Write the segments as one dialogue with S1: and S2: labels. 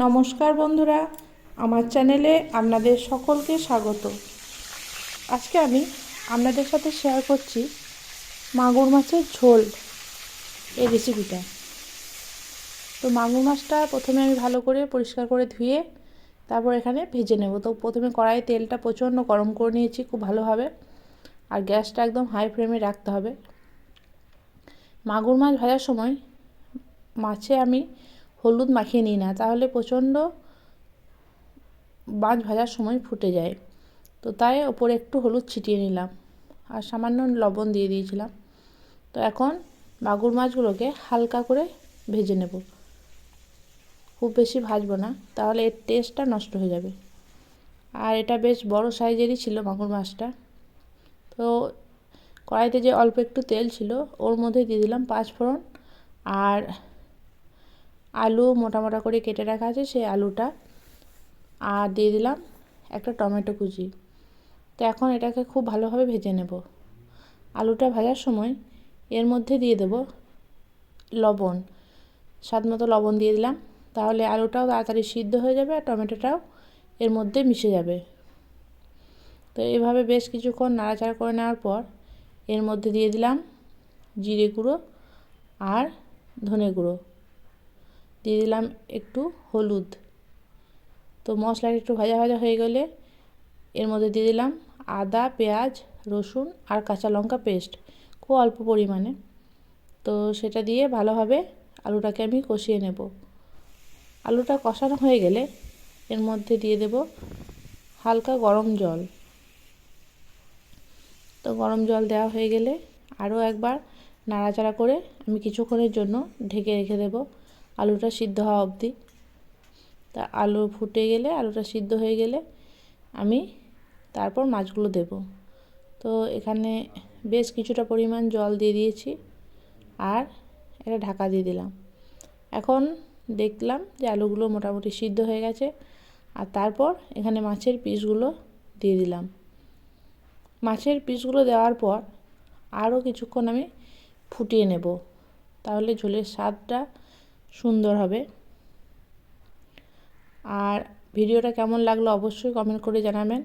S1: নমস্কার বন্ধুরা, আমার চ্যানেলে আপনাদের সকলকে স্বাগত। আজকে আমি আপনাদের সাথে শেয়ার করছি মাগুর মাছের ঝোল এই রেসিপিটা। তো মাগুর মাছটা প্রথমে আমি ভালো করে পরিষ্কার করে ধুয়ে তারপর এখানে ভেজে নেব। তো প্রথমে কড়াইয়ে তেলটা প্রচণ্ড গরম করে নিয়েছি খুব ভালোভাবে, আর গ্যাসটা একদম হাই ফ্লেমে রাখতে হবে। মাগুর মাছ ভাজার সময় মাছে আমি হলুদ মাখিয়ে নিই না, তাহলে প্রচণ্ড মাছ ভাজার সময় ফুটে যায়। তো তাই ওপরে একটু হলুদ ছিটিয়ে নিলাম আর সামান্য লবণ দিয়ে দিয়েছিলাম। তো এখন মাগুর মাছগুলোকে হালকা করে ভেজে নেব, খুব বেশি ভাজবো না, তাহলে এর টেস্টটা নষ্ট হয়ে যাবে। আর এটা বেশ বড় সাইজেরই ছিল মাগুর মাছটা। তো কড়াইতে যে অল্প একটু তেল ছিল ওর মধ্যে দিয়ে দিলাম 5 ফোড়ন আর আলু মোটা মোটা করে কেটে রাখা আছে সেই আলুটা, আর দিয়ে দিলাম একটা টমেটো কুচি। তো এখন এটাকে খুব ভালোভাবে ভেজে নেব। আলুটা ভাজার সময় এর মধ্যে দিয়ে দেব লবণ, স্বাদ মতো লবণ দিয়ে দিলাম, তাহলে আলুটাও তাড়াতাড়ি সিদ্ধ হয়ে যাবে আর টমেটোটাও এর মধ্যে মিশে যাবে। তো এইভাবে বেশ কিছুক্ষণ নাড়াচাড়া করে নেওয়ার পর এর মধ্যে দিয়ে দিলাম জিরে গুঁড়ো আর ধনে গুঁড়ো, দিয়ে দিলাম একটু হলুদ। তো মশলাটা একটু ভাজা ভাজা হয়ে গেলে এর মধ্যে দিয়ে দিলাম আদা, পেঁয়াজ, রসুন আর কাঁচা লঙ্কা পেস্ট, খুব অল্প পরিমাণে। তো সেটা দিয়ে ভালোভাবে আলুটাকে আমি কষিয়ে নেব। আলুটা কষানো হয়ে গেলে এর মধ্যে দিয়ে দেব হালকা গরম জল। তো গরম জল দেওয়া হয়ে গেলে আরও একবার নাড়াচাড়া করে আমি কিছুক্ষণের জন্য ঢেকে রেখে দেব আলুটা সিদ্ধ হওয়া অবধি। তা আলু ফুটে গেলে, আলুটা সিদ্ধ হয়ে গেলে আমি তারপর মাছগুলো দেব। তো এখানে বেশ কিছুটা পরিমাণ জল দিয়ে দিয়েছি আর এটা ঢাকা দিয়ে দিলাম। এখন দেখলাম যে আলুগুলো মোটামুটি সিদ্ধ হয়ে গেছে, আর তারপর এখানে মাছের পিসগুলো দিয়ে দিলাম। মাছের পিসগুলো দেওয়ার পর আরও কিছুক্ষণ আমি ফুটিয়ে নেব, তাহলে ঝোলের স্বাদটা সুন্দর হবে। আর ভিডিওটা কেমন লাগলো অবশ্যই কমেন্ট করে জানাবেন,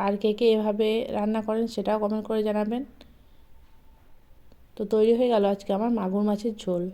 S1: আর কে কে এভাবে রান্না করেন সেটাও কমেন্ট করে জানাবেন। তো তৈরি হয়ে গেল আজকে আমার মাগুর মাছের ঝোল।